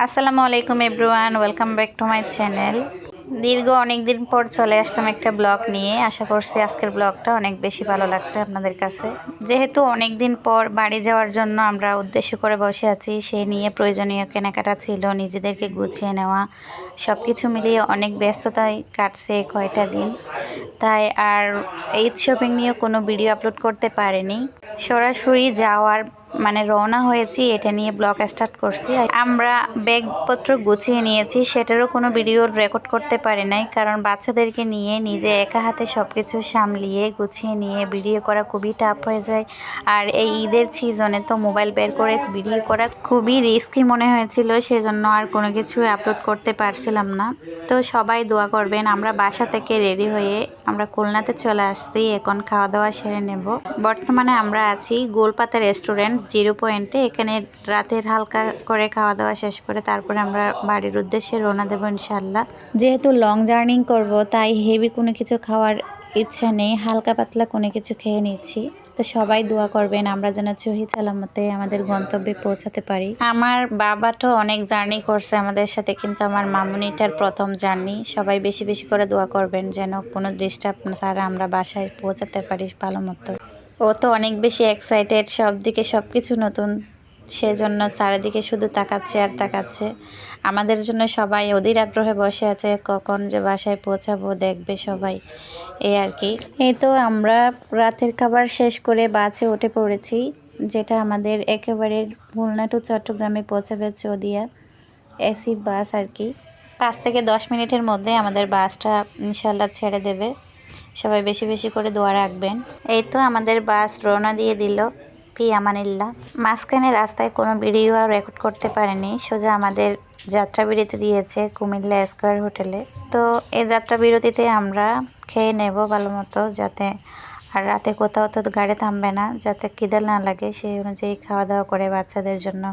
আসসালামু আলাইকুম everyone, welcome back to my channel. দীর্ঘ অনেক দিন পর চলে আসলাম একটা ব্লগ নিয়ে। আশা করছি আজকের ব্লগটা অনেক বেশি ভালো লাগবে আপনাদের কাছে। যেহেতু অনেক দিন পর বাড়ি যাওয়ার জন্য আমরা উদ্দেশ্য করে বসে আছি, সেই নিয়ে প্রয়োজনীয় কেনাকাটা ছিল, নিজেদেরকে গুছিয়ে নেওয়া, সব কিছু মিলিয়ে অনেক ব্যস্ততায় কাটছে কয়টা দিন। তাই আর ঈদ শপিং নিয়ে কোনো ভিডিও আপলোড করতে পারিনি। সরাসরি যাওয়ার রওনা হয়েছি, এটা নিয়ে ব্লগ স্টার্ট করছি। আমরা ব্যাগপত্র গুছিয়ে নিয়েছি, সেটারও কোনো ভিডিও রেকর্ড করতে পারি নাই, কারণ বাচ্চাদেরকে নিয়ে নিজে একা হাতে সব কিছু সামলিয়ে গুছিয়ে নিয়ে ভিডিও করা খুবই টাফ হয়ে যায়। আর এই ঈদের সিজনে তো মোবাইল বের করে ভিডিও করা খুবই রিস্কি মনে হয়েছিল, সেজন্য আর কোনো কিছু আপলোড করতে পারছিলাম না। তো সবাই দোয়া করবেন। আমরা বাসা থেকে রেডি হয়ে আমরা খুলনাতে চলে আসছি, এখন খাওয়া দাওয়া সেরে নেব। বর্তমানে আমরা আছি গোলপাতা রেস্টুরেন্ট জিরো পয়েন্টে। এখানে রাতের হালকা করে খাওয়া দাওয়া শেষ করে তারপরে আমরা বাড়ির উদ্দেশ্যে রওনা দেবো ইনশাল্লাহ। যেহেতু লং জার্নি করব, তাই হেভি কোনো কিছু খাওয়ার ইচ্ছা নেই, হালকা পাতলা কোনো কিছু খেয়ে নিচ্ছি। তো সবাই দোয়া করবেন আমরা যেন সহি সালামতে আমাদের গন্তব্যে পৌঁছাতে পারি। আমার বাবাটাও অনেক জার্নি করছে আমাদের সাথে, কিন্তু আমার মামুনিটার প্রথম জার্নি। সবাই বেশি বেশি করে দোয়া করবেন যেন কোনো ডিস্টার্ব ছাড়া আমরা বাসায় পৌঁছাতে পারি ভালো মতো। ও তো অনেক বেশি এক্সাইটেড, সব দিকে সব কিছু নতুন, সেজন্য চারিদিকে শুধু তাকাচ্ছে আর তাকাচ্ছে। আমাদের জন্য সবাই অধীর আগ্রহে বসে আছে, কখন যে বাসায় পৌঁছাবো দেখবে সবাই, এই আর কি। এই তো আমরা রাতের খাবার শেষ করে বাসে উঠে পড়েছি, যেটা আমাদের একেবারে খুলনা টু চট্টগ্রামে পৌঁছাবে চৌদিয়া এসি বাস আর কি। 5 থেকে 10 মিনিটের মধ্যে আমাদের বাসটা ইনশাল্লাহ ছেড়ে দেবে। সবাই বেশি বেশি করে দোয়া রাখবেন। এই তো আমাদের বাস রওনা দিয়ে দিল, ফি আমানিল্লাহ। মাঝখানে রাস্তায় কোনো ভিডিও রেকর্ড করতে পারেনি, সোজা আমাদের যাত্রা বিরতি দিয়েছে কুমিল্লা স্কয়ার হোটেলে। তো এই যাত্রা বিরতিতে আমরা খেয়ে নেব ভালো মতো, যাতে আর রাতে কোথাও তো গাড়ি থামবে না, যাতে খিদে না লাগে, সেই অনুযায়ী খাওয়া দাওয়া করে বাচ্চাদের জন্য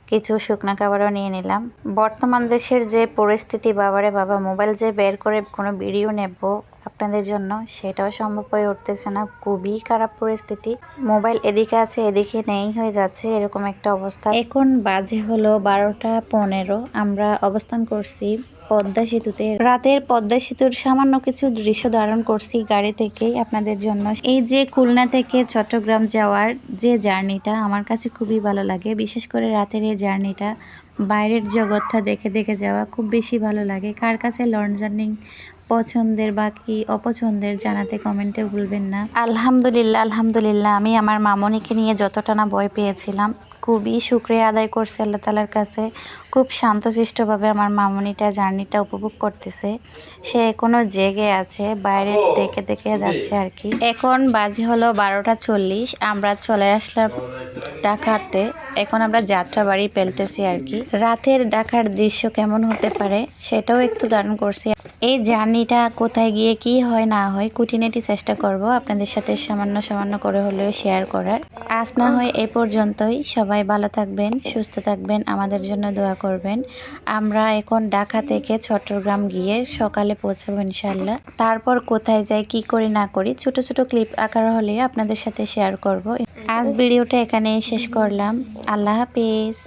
কিছু শুকনা খাবারও নিয়ে নিলাম। বর্তমান দেশের যে পরিস্থিতি, বাবারে বাবা, মোবাইল যে বের করে কোনো ভিডিও নেব আপনাদের জন্য সেটাও সম্ভব হয়ে উঠতেছে না, খুবই খারাপ পরিস্থিতি। মোবাইল এদিকে আছে এদিকে নেই হয়ে যাচ্ছে, এরকম একটা অবস্থা। এখন বাজে হলো 12টা 15। আমরা অবস্থান করছি পদ্মা সেতুতে। রাতের পদ্মা সেতুর সামান্য কিছু দৃশ্য ধারণ করছি গাড়ি থেকেই আপনাদের জন্য। এই যে খুলনা থেকে চট্টগ্রাম যাওয়ার যে জার্নিটা আমার কাছে খুবই ভালো লাগে, বিশেষ করে রাতের এই জার্নিটা, বাইরের জগৎটা দেখে দেখে যাওয়া খুব বেশি ভালো লাগে। কার কাছে লং জার্নি পছন্দের বা কি অপছন্দের জানাতে কমেন্টে ভুলবেন না। আলহামদুলিল্লাহ আলহামদুলিল্লাহ, আমি আমার মামনিকে নিয়ে যতটা না ভয় পেয়েছিলাম, খুবই শুকরিয়া আদায় করছি আল্লাহ তালার কাছে। খুব শান্তশিষ্টভাবে আমার মামনিটা জার্নিটা উপভোগ করতেছে। সে এখনও জেগে আছে, বাইরে দেখে দেখে যাচ্ছে আর কি। এখন বাজে হলো 12টা 40। আমরা চলে আসলাম ঢাকাতে। এখন আমরা যাত্রা বাড়ি ফেলতেছি আর কি। রাতের ঢাকার দৃশ্য কেমন হতে পারে সেটাও একটু ধারণ করছি। এই জার্নিটা কোথায় গিয়ে কি হয় না হয় খুঁটিনাটি চেষ্টা করব আপনাদের সাথে সামান্য সামান্য করে হলেও শেয়ার করার। আজ না হয় এ পর্যন্তই। সবাই ভালো থাকবেন, সুস্থ থাকবেন, আমাদের জন্য দোয়া করবেন। আমরা এখন ঢাকা থেকে চট্টগ্রাম গিয়ে সকালে পৌঁছাবো ইনশাল্লাহ। তারপর কোথায় যাই কি করি না করি ছোট ছোট ক্লিপ আকার হলেও আপনাদের সাথে শেয়ার করব। আজ ভিডিওটা এখানেই শেষ করলাম। আল্লাহ হাফেজ।